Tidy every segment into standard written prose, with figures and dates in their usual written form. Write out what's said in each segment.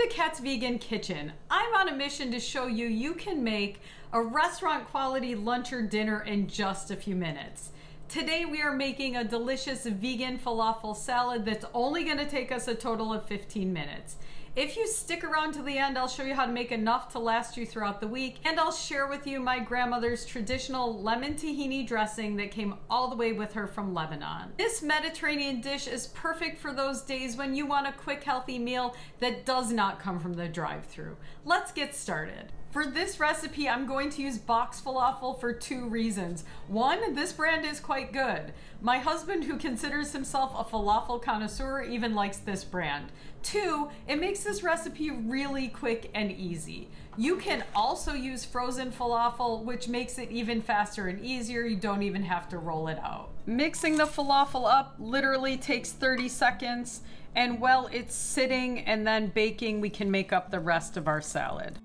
to Kat's Vegan Kitchen. I'm on a mission to show you you can make a restaurant quality lunch or dinner in just a few minutes. Today we are making a delicious vegan falafel salad that's only going to take us a total of 15 minutes. If you stick around to the end, I'll show you how to make enough to last you throughout the week, and I'll share with you my grandmother's traditional lemon tahini dressing that came all the way with her from Lebanon. This Mediterranean dish is perfect for those days when you want a quick, healthy meal that does not come from the drive-thru. Let's get started. For this recipe, I'm going to use box falafel for two reasons. One, this brand is quite good. My husband, who considers himself a falafel connoisseur, even likes this brand. Two, it makes this recipe really quick and easy. You can also use frozen falafel, which makes it even faster and easier. You don't even have to roll it out. Mixing the falafel up literally takes 30 seconds, and while it's sitting and then baking, we can make up the rest of our salad.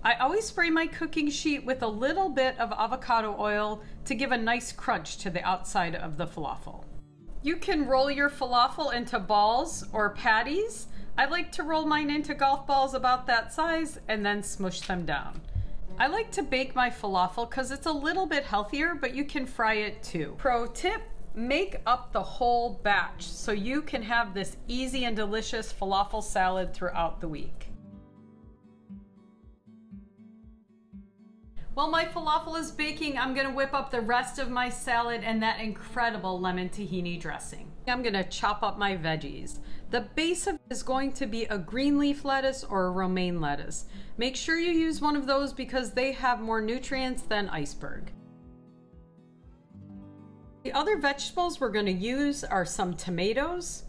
I always spray my cooking sheet with a little bit of avocado oil to give a nice crunch to the outside of the falafel. You can roll your falafel into balls or patties. I like to roll mine into golf balls about that size and then smush them down. I like to bake my falafel because it's a little bit healthier, but you can fry it too. Pro tip, make up the whole batch so you can have this easy and delicious falafel salad throughout the week. While my falafel is baking, I'm gonna whip up the rest of my salad and that incredible lemon tahini dressing. I'm gonna chop up my veggies. The base of it is going to be a green leaf lettuce or a romaine lettuce. Make sure you use one of those because they have more nutrients than iceberg. The other vegetables we're gonna use are some tomatoes,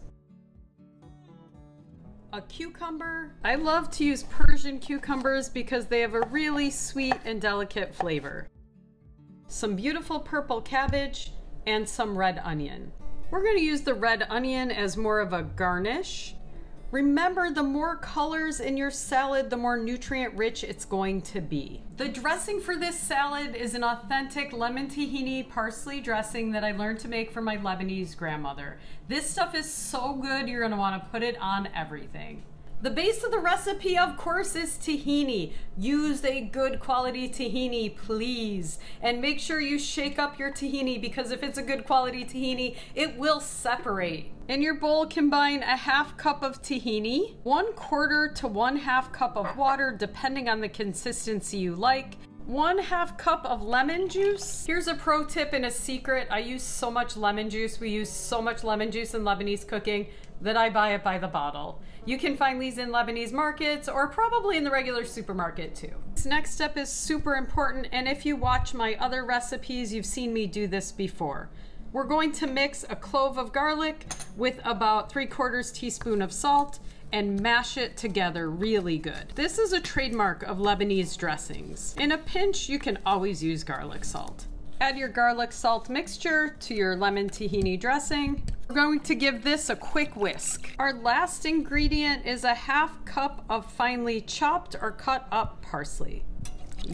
a cucumber. I love to use Persian cucumbers because they have a really sweet and delicate flavor. Some beautiful purple cabbage and some red onion. We're going to use the red onion as more of a garnish. Remember, the more colors in your salad, the more nutrient rich it's going to be. The dressing for this salad is an authentic lemon tahini parsley dressing that I learned to make from my Lebanese grandmother. This stuff is so good, you're gonna wanna put it on everything. The base of the recipe, of course, is tahini. Use a good quality tahini, please. And make sure you shake up your tahini because if it's a good quality tahini, it will separate. In your bowl, combine a half cup of tahini, 1/4 to 1/2 cup of water, depending on the consistency you like, 1/2 cup of lemon juice. Here's a pro tip and a secret. I use so much lemon juice. We use so much lemon juice in Lebanese cooking that I buy it by the bottle. You can find these in Lebanese markets or probably in the regular supermarket too. This next step is super important, and if you watch my other recipes, you've seen me do this before. We're going to mix a clove of garlic with about 3/4 teaspoon of salt and mash it together really good. This is a trademark of Lebanese dressings. In a pinch, you can always use garlic salt. Add your garlic salt mixture to your lemon tahini dressing. We're going to give this a quick whisk. Our last ingredient is a 1/2 cup of finely chopped or cut up parsley.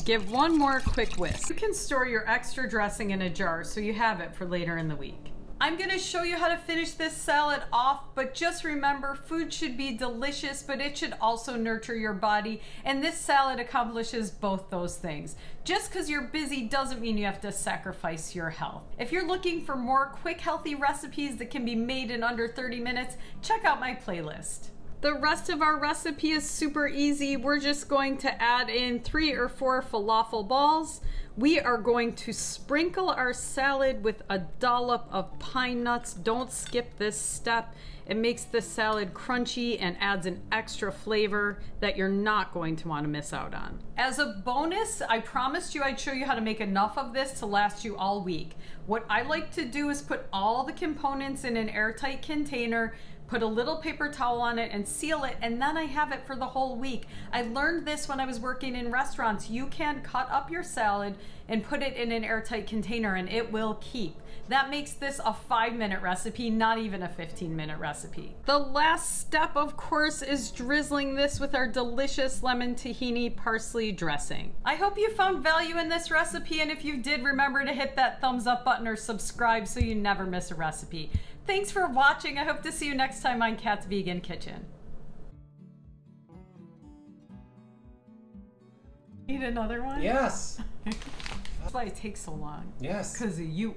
Give one more quick whisk. You can store your extra dressing in a jar so you have it for later in the week. I'm gonna show you how to finish this salad off, but just remember, food should be delicious, but it should also nurture your body, and this salad accomplishes both those things. Just because you're busy doesn't mean you have to sacrifice your health. If you're looking for more quick, healthy recipes that can be made in under 30 minutes, check out my playlist. The rest of our recipe is super easy. We're just going to add in 3 or 4 falafel balls. We are going to sprinkle our salad with a dollop of pine nuts. Don't skip this step. It makes the salad crunchy and adds an extra flavor that you're not going to want to miss out on. As a bonus, I promised you I'd show you how to make enough of this to last you all week. What I like to do is put all the components in an airtight container, put a little paper towel on it and seal it, and then I have it for the whole week. I learned this when I was working in restaurants. You can cut up your salad and put it in an airtight container and it will keep. That makes this a 5-minute recipe, not even a 15-minute recipe. The last step, of course, is drizzling this with our delicious lemon tahini parsley dressing. I hope you found value in this recipe, and if you did, remember to hit that thumbs up button or subscribe so you never miss a recipe. Thanks for watching. I hope to see you next time on Kat's Vegan Kitchen. Need another one? Yes. That's why it takes so long. Yes. Because of you.